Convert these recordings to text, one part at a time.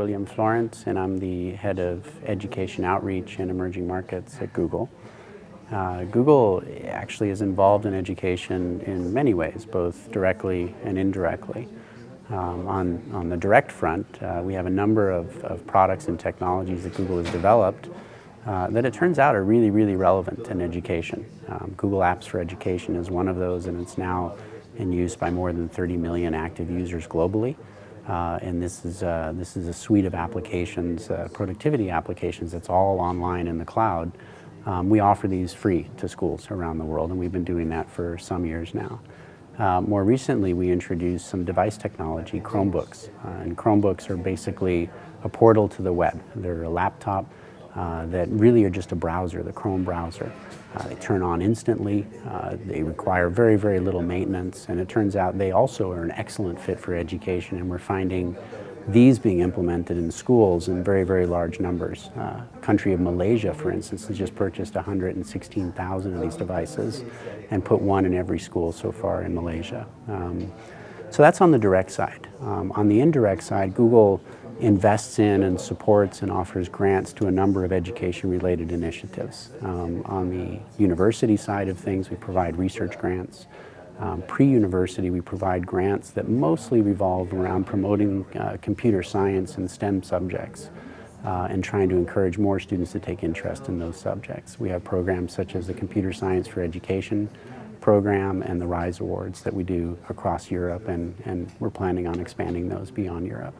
William Florance, and I'm the head of education outreach and emerging markets at Google. Google actually is involved in education in many ways, both directly and indirectly. On the direct front, we have a number of products and technologies that Google has developed that it turns out are really relevant in education. Google Apps for Education is one of those, and it's now in use by more than 30 million active users globally. And this is a suite of applications, productivity applications that's all online in the cloud. We offer these free to schools around the world, and we've been doing that for some years now. More recently, we introduced some device technology, Chromebooks. And Chromebooks are basically a portal to the web. They're a laptop that really are just a browser, the Chrome browser. They turn on instantly. They require very little maintenance, and it turns out they also are an excellent fit for education, and we're finding these being implemented in schools in very large numbers. Country of Malaysia, for instance, has just purchased 116,000 of these devices and put one in every school so far in Malaysia. So that's on the direct side. On the indirect side, Google invests in and supports and offers grants to a number of education-related initiatives. On the university side of things, we provide research grants. Pre-university, we provide grants that mostly revolve around promoting computer science and STEM subjects and trying to encourage more students to take interest in those subjects. We have programs such as the Computer Science for Education program and the RISE Awards that we do across Europe, and we're planning on expanding those beyond Europe.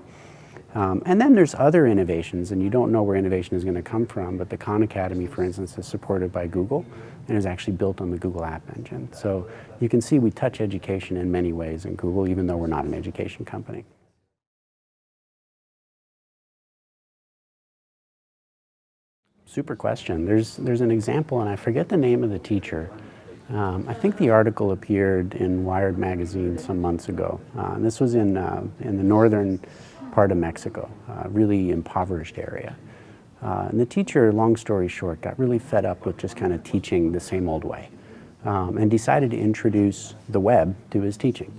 And then there's other innovations, and you don't know where innovation is going to come from, but the Khan Academy, for instance, is supported by Google and is actually built on the Google App Engine. So you can see we touch education in many ways in Google, even though we're not an education company. Super question. There's an example, and I forget the name of the teacher. I think the article appeared in Wired magazine some months ago. And this was in the northern part of Mexico, a really impoverished area. And the teacher, long story short, got really fed up with just kind of teaching the same old way and decided to introduce the web to his teaching,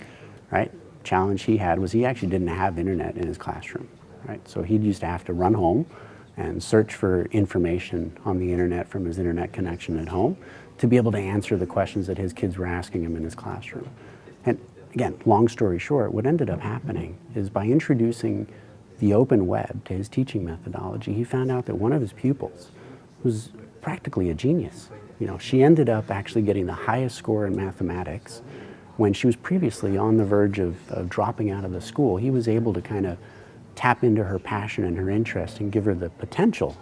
right? Challenge he had was he actually didn't have internet in his classroom, right? So he used to have to run home and search for information on the internet from his internet connection at home to be able to answer the questions that his kids were asking him in his classroom. And again, long story short, what ended up happening is by introducing the open web to his teaching methodology, he found out that one of his pupils was practically a genius. You know, she ended up actually getting the highest score in mathematics when she was previously on the verge of dropping out of the school. He was able to kind of tap into her passion and her interest and give her the potential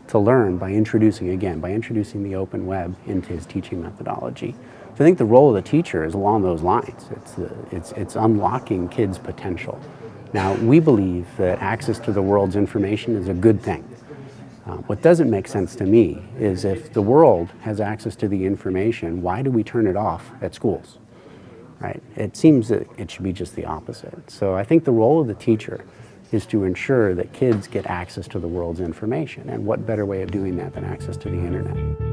to learn by introducing the open web into his teaching methodology. So I think the role of the teacher is along those lines. It's unlocking kids' potential. Now, we believe that access to the world's information is a good thing. What doesn't make sense to me is if the world has access to the information, why do we turn it off at schools, right? It seems that it should be just the opposite. So I think the role of the teacher is to ensure that kids get access to the world's information. And what better way of doing that than access to the internet?